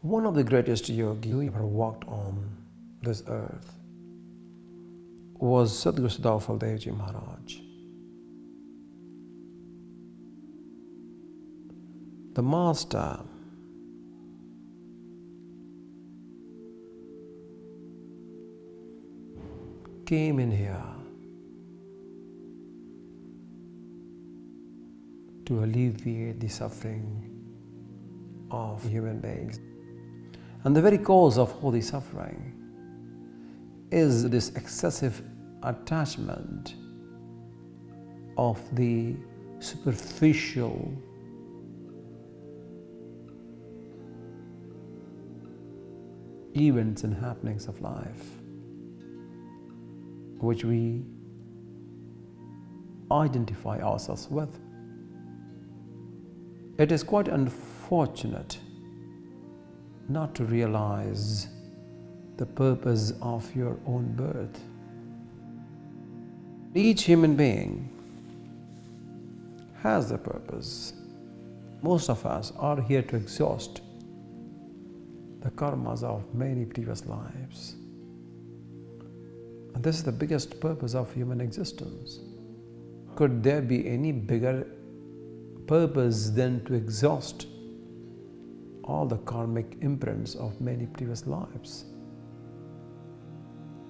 One of the greatest yogis who ever walked on this earth was Sadguru Sadafal Maharaj. The master came in here to alleviate the suffering of human beings. And the very cause of all the suffering is this excessive attachment of the superficial events and happenings of life, which we identify ourselves with. It is quite unfortunate not to realize the purpose of your own birth. Each human being has a purpose. Most of us are here to exhaust the karmas of many previous lives. And this is the biggest purpose of human existence. Could there be any bigger purpose than to exhaust all the karmic imprints of many previous lives?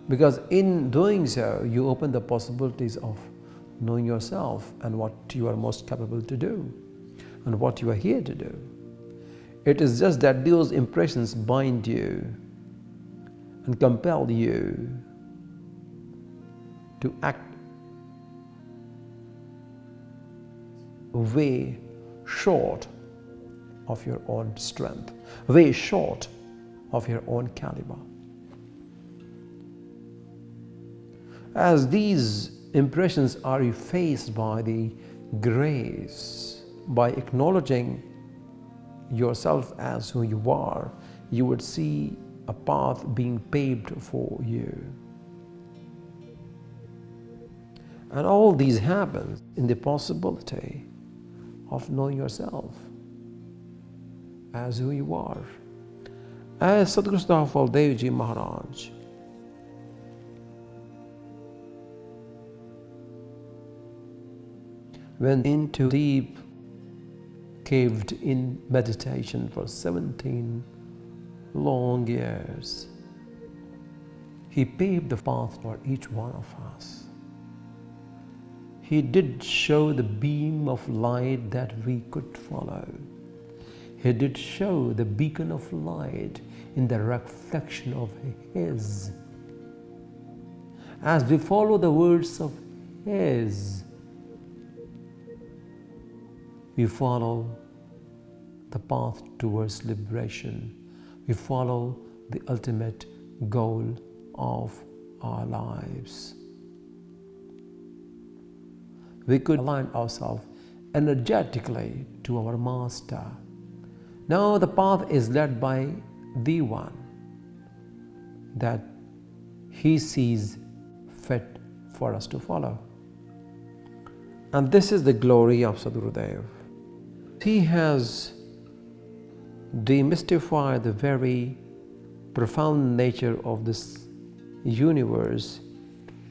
Because in doing so, you open the possibilities of knowing yourself and what you are most capable to do and what you are here to do. It is just that those impressions bind you and compel you to act way short of your own strength, way short of your own caliber. As these impressions are effaced by the grace, by acknowledging yourself as who you are, you would see a path being paved for you. And all these happen in the possibility of knowing yourself as who you are. As Sadguru Sadafal Maharaj went into deep, caved in meditation for 17 long years, he paved the path for each one of us. He did show the beam of light that we could follow. He did show the beacon of light in the reflection of His. As we follow the words of His, we follow the path towards liberation. We follow the ultimate goal of our lives. We could align ourselves energetically to our Master. Now the path is led by the one that He sees fit for us to follow. And this is the glory of Sadguru Dev. He has demystified the very profound nature of this universe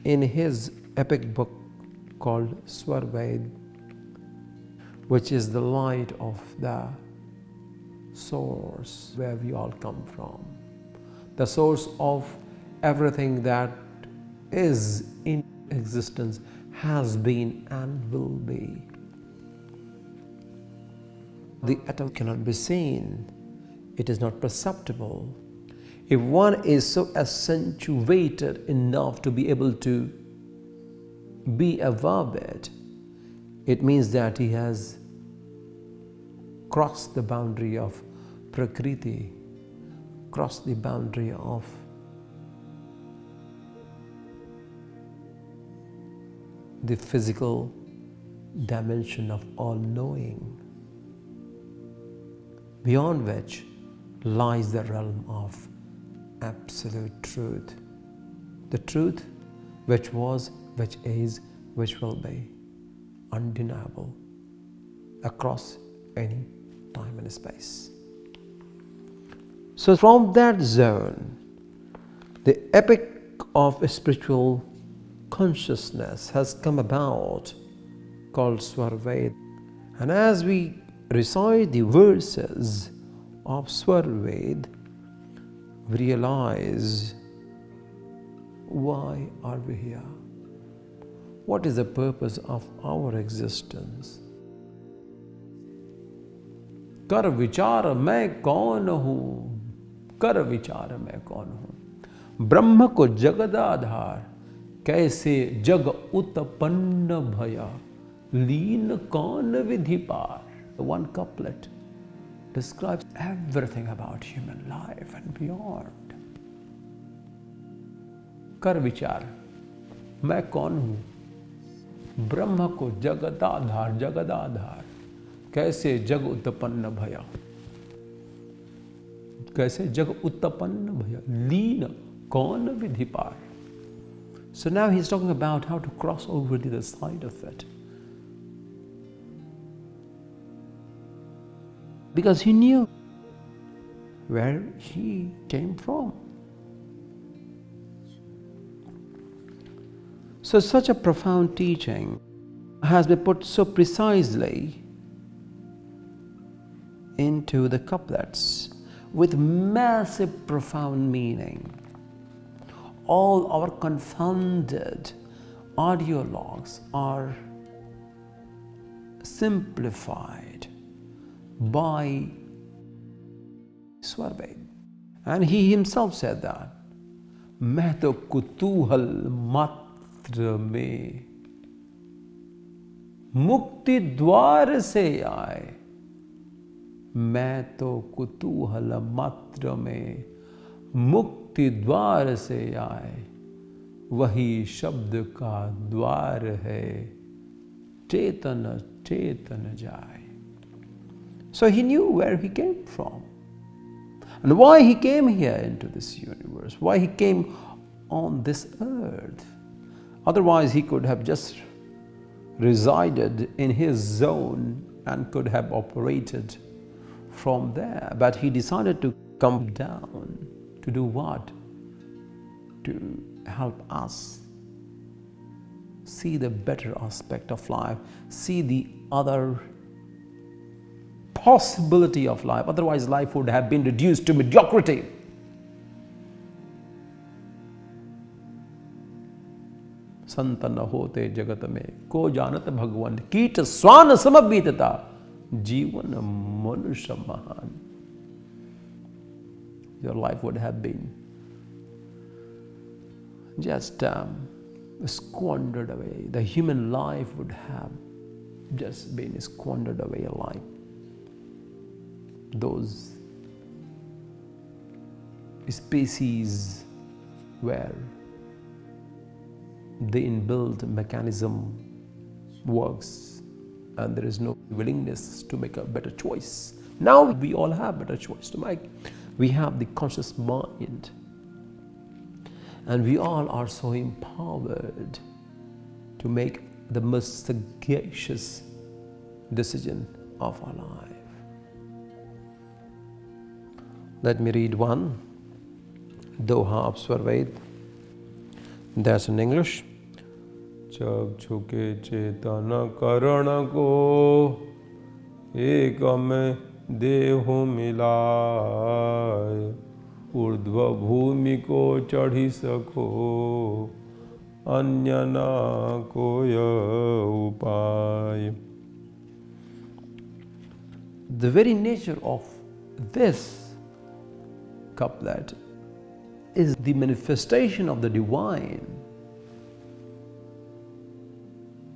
in his epic book called Swarved, which is the light of the source where we all come from, the source of everything that is in existence, has been and will be. The atom cannot be seen, it is not perceptible. If one is so accentuated enough to be able to be above it, it means that he has crossed the boundary of prakriti, crossed the boundary of the physical dimension of all-knowing, beyond which lies the realm of absolute truth. The truth which was, which is, which will be, undeniable across any time and space. So from that zone, the epic of spiritual consciousness has come about, called Swarved. And as we recite the verses of Swarved, we realize, why are we here? What is the purpose of our existence? कर विचार मैं कौन हूँ, कर विचार मैं कौन हूँ। ब्रह्म को जगदाधार, कैसे जग उत्पन्न भया, लीन कौन विधि पार। One couplet describes everything about human life and beyond. कर विचार, मैं कौन हूँ, ब्रह्म को जगदाधार, जगदाधार, कैसे जग उत्पन्न भया, कैसे जग उत्पन्न भया, लीन कौन विधि पार. So now he's talking about how to cross over to the side of it. Because he knew where he came from. So such a profound teaching has been put so precisely into the couplets with massive profound meaning. All our confounded audio logs are simplified by Swarved. And he himself said that, मैं तो कुतूहल मात्र में मुक्ति द्वार से आए, मैं तो कुतूहल मात्र में मुक्ति द्वार से आए, वही शब्द का द्वार है, चेतन चेतन जाए. So he knew where he came from and why he came here into this universe, why he came on this earth. Otherwise he could have just resided in his zone and could have operated from there. But he decided to come down to do what? To help us see the better aspect of life, see the other possibility of life. Otherwise life would have been reduced to mediocrity. संतन होते जगत में को जानत भगवान, कीट स्वान समबीतता, जीवन मनुष्य महान. Your life would have been just squandered away. The human life would have just been squandered away like those species where the inbuilt mechanism works and there is no willingness to make a better choice. Now we all have better choice to make. We have the conscious mind and we all are so empowered to make the most sagacious decision of our life. Let me read one doha of Swarved. That's in English. cakṣu ke cetana karaṇa ko ekam dehu milāya, ūrdhva bhūmi ko chadhi sako, anya koya upāya. The very nature of this couplet is the manifestation of the divine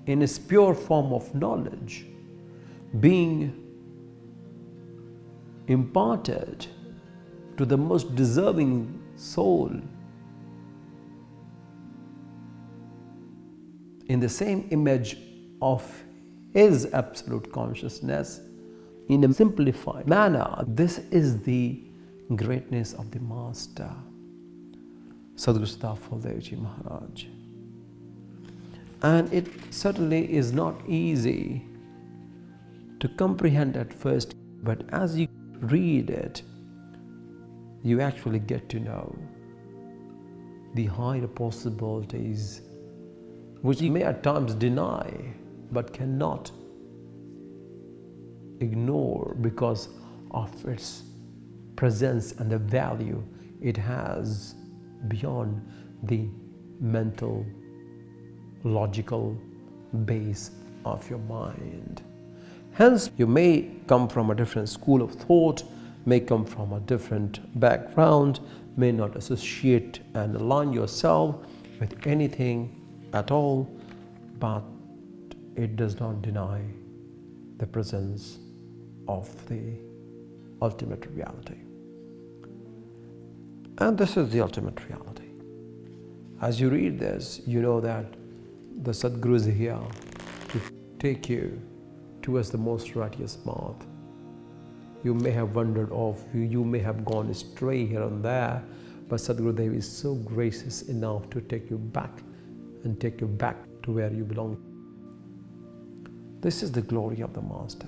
in its pure form of knowledge being imparted to the most deserving soul in the same image of his absolute consciousness in a simplified manner. This is the greatness of the Master, Sadguru Sadafal Maharaj. And it certainly is not easy to comprehend at first, but as you read it, you actually get to know the higher possibilities which you may at times deny but cannot ignore because of its presence and the value it has beyond the mental, logical base of your mind. Hence, you may come from a different school of thought, may come from a different background, may not associate and align yourself with anything at all, but it does not deny the presence of the ultimate reality. And this is the ultimate reality. As you read this, you know that the Sadguru is here to take you towards the most righteous path. You may have wandered off, you may have gone astray here and there, but Sadguru Dev is so gracious enough to take you back and take you back to where you belong. This is the glory of the Master.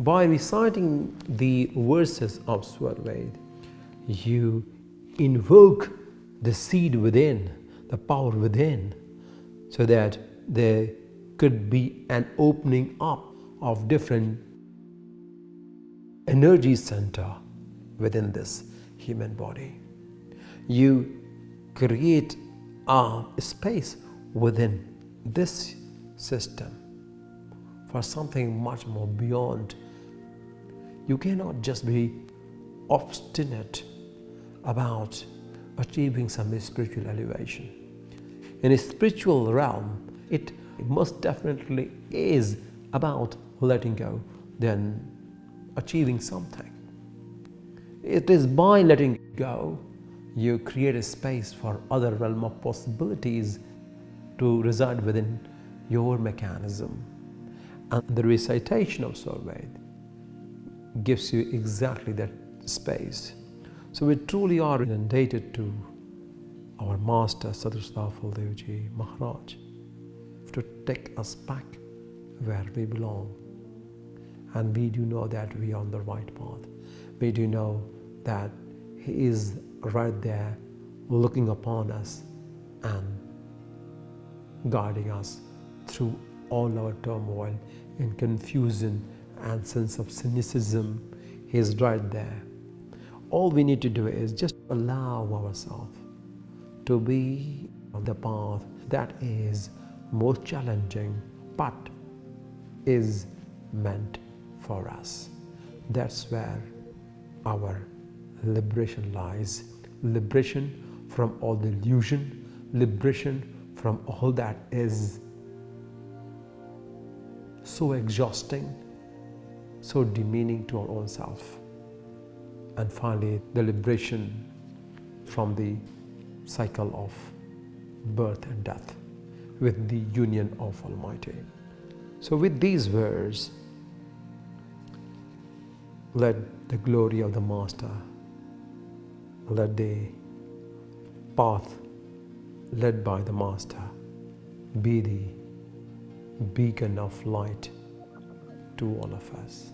By reciting the verses of Swarved, you invoke the seed within, the power within, so that there could be an opening up of different energy center within this human body. You create a space within this system for something much more beyond. You cannot just be obstinate about achieving some spiritual elevation. In a spiritual realm, it most definitely is about letting go than achieving something. It is by letting go you create a space for other realm of possibilities to reside within your mechanism. And the recitation of Swarved gives you exactly that space. So we truly are inundated to our Master Sadafal Devji Maharaj to take us back where we belong. And we do know that we are on the right path. We do know that He is right there looking upon us and guiding us through all our turmoil and confusion and sense of cynicism. He is right there. All we need to do is just allow ourselves to be on the path that is most challenging but is meant for us. That's where our liberation lies. Liberation from all the illusion, liberation from all that is so exhausting, so demeaning to our own self. And finally, the liberation from the cycle of birth and death with the union of Almighty. So with these words, let the glory of the Master, let the path led by the Master be the beacon of light to all of us.